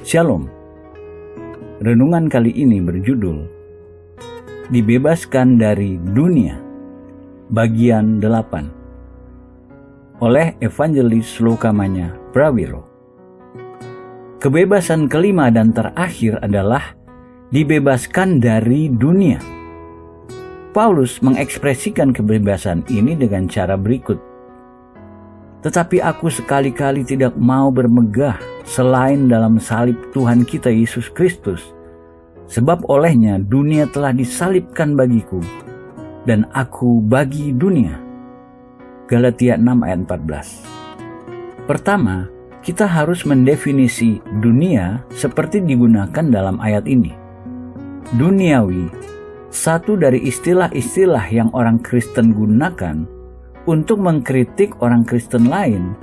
Shalom. Renungan kali ini berjudul Dibebaskan dari Dunia, bagian 8, oleh Evangelis Lokamanya Prawiro. Kebebasan kelima dan terakhir adalah dibebaskan dari dunia. Paulus mengekspresikan kebebasan ini dengan cara berikut. Tetapi aku sekali-kali tidak mau bermegah selain dalam salib Tuhan kita Yesus Kristus, sebab olehnya dunia telah disalibkan bagiku, dan aku bagi dunia. Galatia 6 ayat 14. Pertama, kita harus mendefinisi dunia seperti digunakan dalam ayat ini. Duniawi, satu dari istilah-istilah yang orang Kristen gunakan untuk mengkritik orang Kristen lain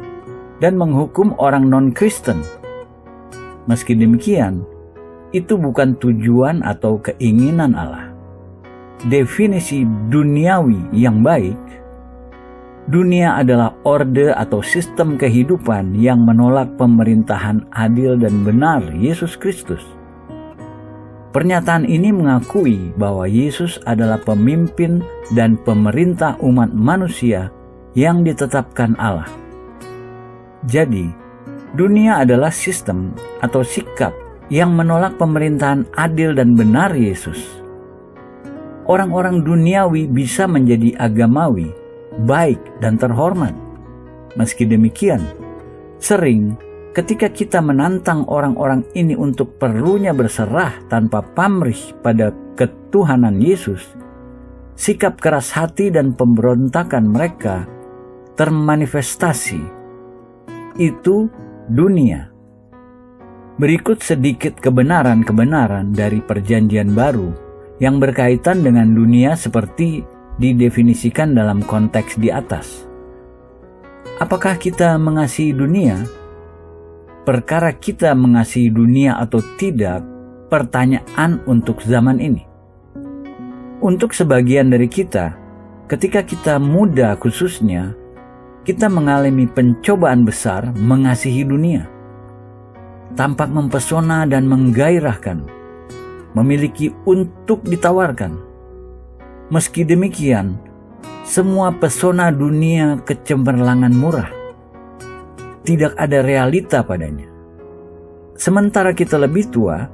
dan menghukum orang non-Kristen. Meski demikian, itu bukan tujuan atau keinginan Allah. Definisi duniawi yang baik, dunia adalah orde atau sistem kehidupan yang menolak pemerintahan adil dan benar Yesus Kristus. Pernyataan ini mengakui bahwa Yesus adalah pemimpin dan pemerintah umat manusia yang ditetapkan Allah. Jadi, dunia adalah sistem atau sikap yang menolak pemerintahan adil dan benar Yesus. Orang-orang duniawi bisa menjadi agamawi, baik dan terhormat. Meski demikian, sering ketika kita menantang orang-orang ini untuk perlunya berserah tanpa pamrih pada ketuhanan Yesus, sikap keras hati dan pemberontakan mereka termanifestasi. Itu dunia. Berikut sedikit kebenaran-kebenaran dari Perjanjian Baru yang berkaitan dengan dunia seperti didefinisikan dalam konteks di atas. Apakah kita mengasihi dunia? Perkara kita mengasihi dunia atau tidak, pertanyaan untuk zaman ini. Untuk sebagian dari kita, ketika kita muda khususnya, kita mengalami pencobaan besar mengasihi dunia. Tampak mempesona dan menggairahkan, memiliki untuk ditawarkan. Meski demikian, semua pesona dunia kecemerlangan murah. Tidak ada realita padanya. Sementara kita lebih tua,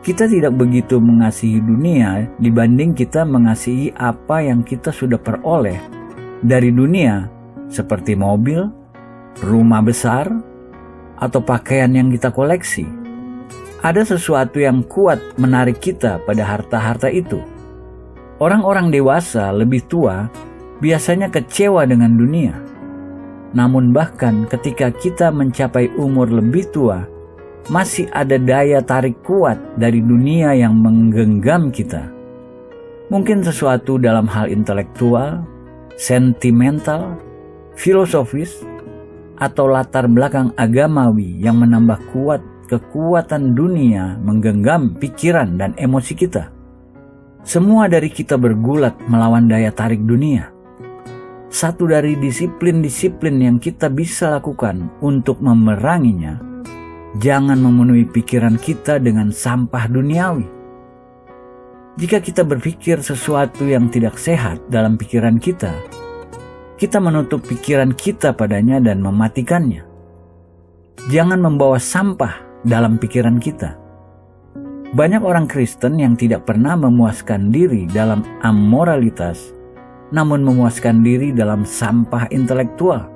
kita tidak begitu mengasihi dunia dibanding kita mengasihi apa yang kita sudah peroleh dari dunia, seperti mobil, rumah besar, atau pakaian yang kita koleksi. Ada sesuatu yang kuat menarik kita pada harta-harta itu. Orang-orang dewasa lebih tua biasanya kecewa dengan dunia. Namun bahkan ketika kita mencapai umur lebih tua, masih ada daya tarik kuat dari dunia yang menggenggam kita. Mungkin sesuatu dalam hal intelektual, sentimental, filosofis, atau latar belakang agamawi yang menambah kuat kekuatan dunia menggenggam pikiran dan emosi kita. Semua dari kita bergulat melawan daya tarik dunia. Satu dari disiplin-disiplin yang kita bisa lakukan untuk memeranginya, jangan memenuhi pikiran kita dengan sampah duniawi. Jika kita berpikir sesuatu yang tidak sehat dalam pikiran kita menutup pikiran kita padanya dan mematikannya. Jangan membawa sampah dalam pikiran kita. Banyak orang Kristen yang tidak pernah memuaskan diri dalam amoralitas, namun memuaskan diri dalam sampah intelektual.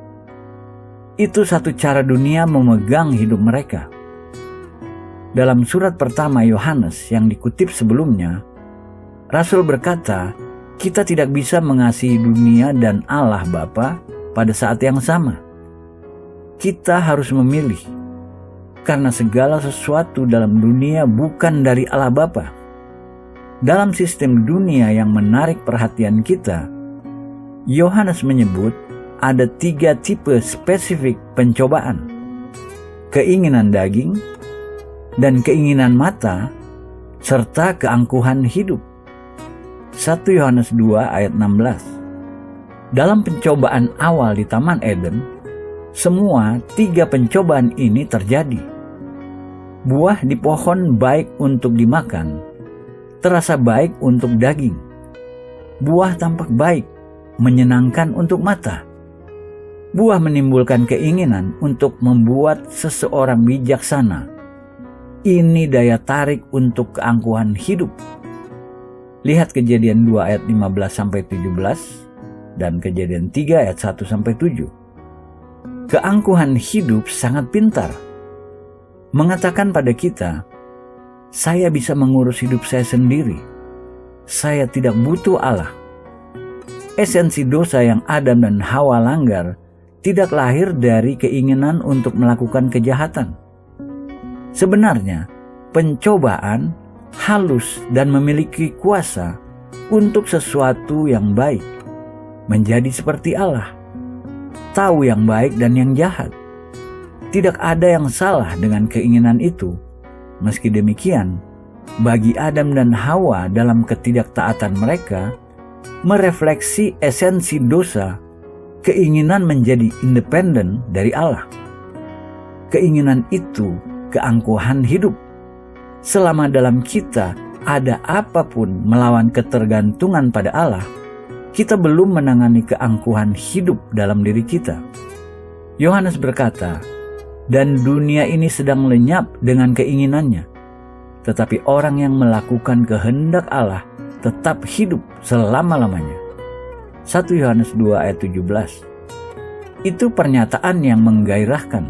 Itu satu cara dunia memegang hidup mereka. Dalam surat pertama Yohanes yang dikutip sebelumnya, Rasul berkata, kita tidak bisa mengasihi dunia dan Allah Bapa pada saat yang sama. Kita harus memilih, karena segala sesuatu dalam dunia bukan dari Allah Bapa. Dalam sistem dunia yang menarik perhatian kita, Yohanes menyebut ada 3 tipe spesifik pencobaan. Keinginan daging, dan keinginan mata, serta keangkuhan hidup. 1 Yohanes 2 ayat 16. Dalam pencobaan awal di Taman Eden, semua 3 pencobaan ini terjadi. Buah di pohon baik untuk dimakan, terasa baik untuk daging. Buah tampak baik, menyenangkan untuk mata. Buah menimbulkan keinginan untuk membuat seseorang bijaksana. Ini daya tarik untuk keangkuhan hidup. Lihat Kejadian 2 ayat 15-17 dan Kejadian 3 ayat 1-7. Keangkuhan hidup sangat pintar. Mengatakan pada kita, saya bisa mengurus hidup saya sendiri. Saya tidak butuh Allah. Esensi dosa yang Adam dan Hawa langgar tidak lahir dari keinginan untuk melakukan kejahatan. Sebenarnya, pencobaan halus dan memiliki kuasa untuk sesuatu yang baik, menjadi seperti Allah, tahu yang baik dan yang jahat. Tidak ada yang salah dengan keinginan itu. Meski demikian, bagi Adam dan Hawa dalam ketidaktaatan mereka, merefleksi esensi dosa, keinginan menjadi independen dari Allah. Keinginan itu keangkuhan hidup. Selama dalam kita ada apapun melawan ketergantungan pada Allah, kita belum menangani keangkuhan hidup dalam diri kita. Yohanes berkata, "Dan dunia ini sedang lenyap dengan keinginannya, tetapi orang yang melakukan kehendak Allah tetap hidup selama-lamanya." 1 Yohanes 2 ayat 17. Itu pernyataan yang menggairahkan.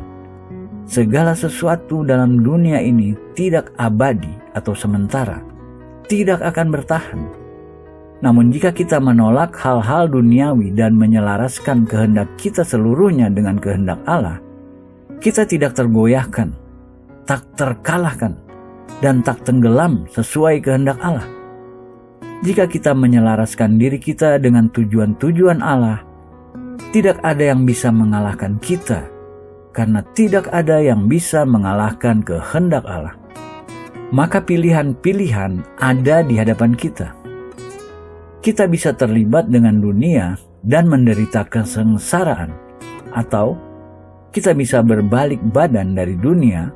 Segala sesuatu dalam dunia ini tidak abadi atau sementara, tidak akan bertahan. Namun jika kita menolak hal-hal duniawi dan menyelaraskan kehendak kita seluruhnya dengan kehendak Allah, kita tidak tergoyahkan, tak terkalahkan, dan tak tenggelam sesuai kehendak Allah. Jika kita menyelaraskan diri kita dengan tujuan-tujuan Allah, tidak ada yang bisa mengalahkan kita, karena tidak ada yang bisa mengalahkan kehendak Allah. Maka pilihan-pilihan ada di hadapan kita. Kita bisa terlibat dengan dunia dan menderita kesengsaraan, atau kita bisa berbalik badan dari dunia,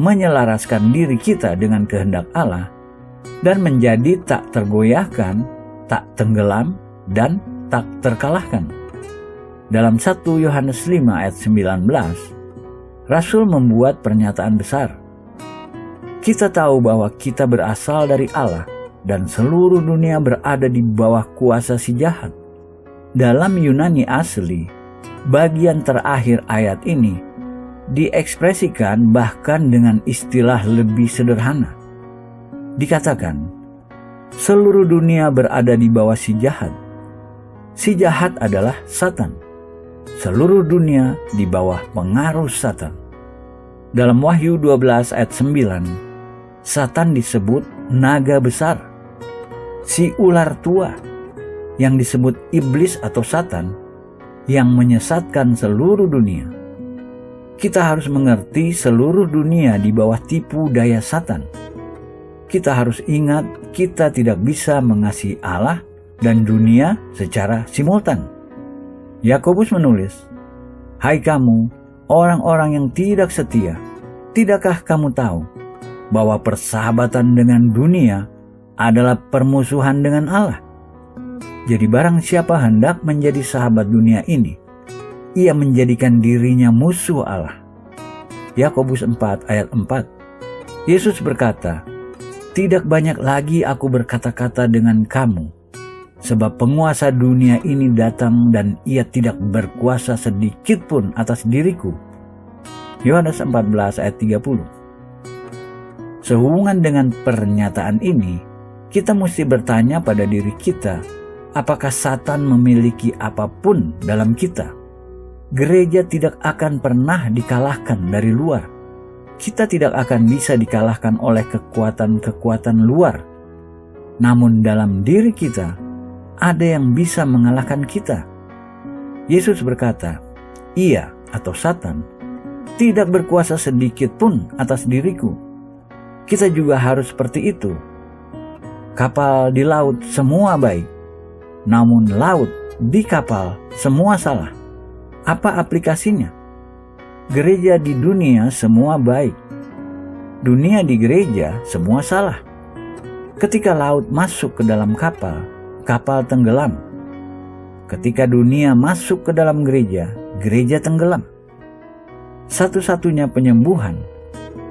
menyelaraskan diri kita dengan kehendak Allah, dan menjadi tak tergoyahkan, tak tenggelam, dan tak terkalahkan. Dalam 1 Yohanes 5 ayat 19, Rasul membuat pernyataan besar. Kita tahu bahwa kita berasal dari Allah dan seluruh dunia berada di bawah kuasa si jahat. Dalam Yunani asli, bagian terakhir ayat ini diekspresikan bahkan dengan istilah lebih sederhana. Dikatakan, seluruh dunia berada di bawah si jahat. Si jahat adalah Satan. Seluruh dunia di bawah pengaruh Satan. Dalam Wahyu 12 ayat 9, Satan disebut naga besar, si ular tua, yang disebut iblis atau Satan, yang menyesatkan seluruh dunia. Kita harus mengerti seluruh dunia di bawah tipu daya Satan. Kita harus ingat kita tidak bisa mengasihi Allah dan dunia secara simultan. Yakobus menulis, "Hai kamu, orang-orang yang tidak setia, tidakkah kamu tahu bahwa persahabatan dengan dunia adalah permusuhan dengan Allah? Jadi barang siapa hendak menjadi sahabat dunia ini, ia menjadikan dirinya musuh Allah." Yakobus 4 ayat 4. Yesus berkata, "Tidak banyak lagi aku berkata-kata dengan kamu, sebab penguasa dunia ini datang dan ia tidak berkuasa sedikit pun atas diriku." Yohanes 14 ayat 30. Sehubungan dengan pernyataan ini, kita mesti bertanya pada diri kita, apakah Satan memiliki apapun dalam kita? Gereja tidak akan pernah dikalahkan dari luar. Kita tidak akan bisa dikalahkan oleh kekuatan-kekuatan luar. Namun dalam diri kita, ada yang bisa mengalahkan kita. Yesus berkata, "Ia atau Satan tidak berkuasa sedikit pun atas diriku." Kita juga harus seperti itu. Kapal di laut semua baik, namun laut di kapal semua salah. Apa aplikasinya? Gereja di dunia semua baik, Dunia di gereja semua salah. Ketika laut masuk ke dalam kapal, kapal tenggelam. Ketika dunia masuk ke dalam gereja, gereja tenggelam. Satu-satunya penyembuhan,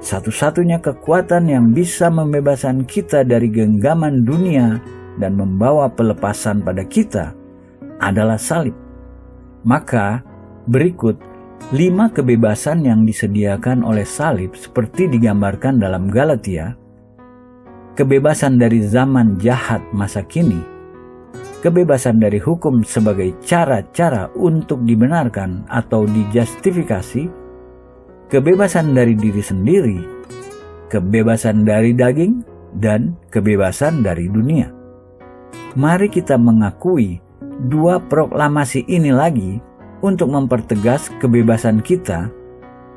satu-satunya kekuatan yang bisa membebaskan kita dari genggaman dunia dan membawa pelepasan pada kita adalah salib. Maka berikut 5 kebebasan yang disediakan oleh salib seperti digambarkan dalam Galatia. Kebebasan dari zaman jahat masa kini, kebebasan dari hukum sebagai cara-cara untuk dibenarkan atau dijustifikasi, kebebasan dari diri sendiri, kebebasan dari daging, dan kebebasan dari dunia. Mari kita mengakui 2 proklamasi ini lagi untuk mempertegas kebebasan kita,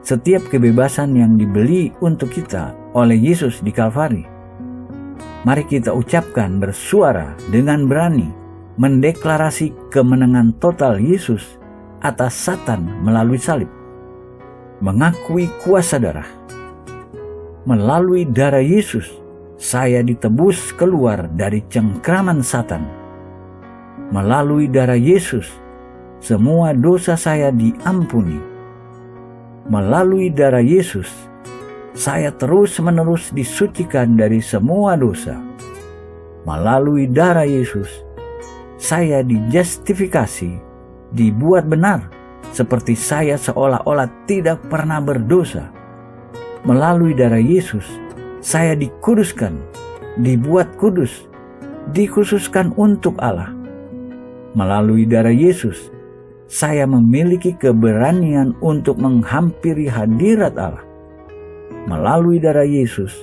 setiap kebebasan yang dibeli untuk kita oleh Yesus di Kalvari. Mari kita ucapkan bersuara dengan berani, mendeklarasi kemenangan total Yesus atas Satan melalui salib. Mengakui kuasa darah. Melalui darah Yesus, saya ditebus keluar dari cengkraman Satan. Melalui darah Yesus, semua dosa saya diampuni. Melalui darah Yesus, saya terus-menerus disucikan dari semua dosa. Melalui darah Yesus, saya dijustifikasi, dibuat benar, seperti saya seolah-olah tidak pernah berdosa. Melalui darah Yesus, saya dikuduskan, dibuat kudus, dikhususkan untuk Allah. Melalui darah Yesus, saya memiliki keberanian untuk menghampiri hadirat Allah. Melalui darah Yesus,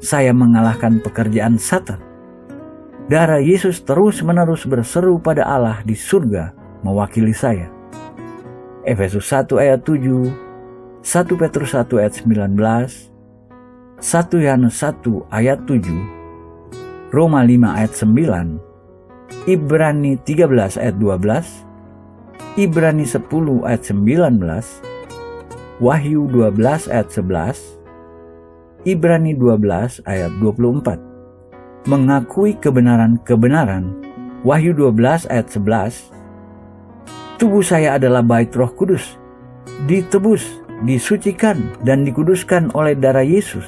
saya mengalahkan pekerjaan Satan. Darah Yesus terus-menerus berseru pada Allah di surga mewakili saya. Efesus 1 ayat 7, 1 Petrus 1 ayat 19, 1 Yohanes 1 ayat 7, Roma 5 ayat 9, Ibrani 13 ayat 12, Ibrani 10 ayat 19, Wahyu 12 ayat 11, Ibrani 12 ayat 24. Mengakui kebenaran-kebenaran, Wahyu 12 ayat 11, tubuh saya adalah bait Roh Kudus, ditebus, disucikan, dan dikuduskan oleh darah Yesus.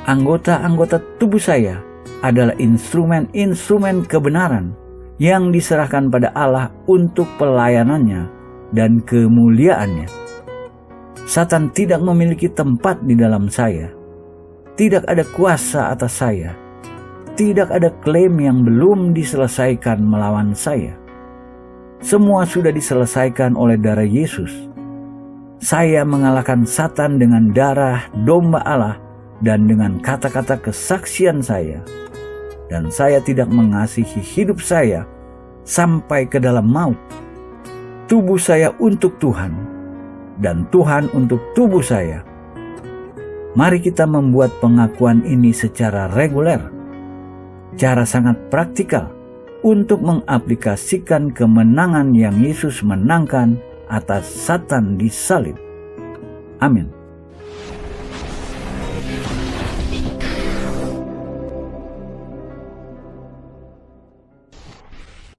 Anggota-anggota tubuh saya adalah instrumen-instrumen kebenaran yang diserahkan pada Allah untuk pelayanannya dan kemuliaannya. Satan tidak memiliki tempat di dalam saya. Tidak ada kuasa atas saya. Tidak ada klaim yang belum diselesaikan melawan saya. Semua sudah diselesaikan oleh darah Yesus. Saya mengalahkan Satan dengan darah domba Allah dan dengan kata-kata kesaksian saya. Dan saya tidak mengasihi hidup saya sampai ke dalam maut. Tubuh saya untuk Tuhan, dan Tuhan untuk tubuh saya. Mari kita membuat pengakuan ini secara reguler, cara sangat praktikal untuk mengaplikasikan kemenangan yang Yesus menangkan atas Satan di salib. Amin.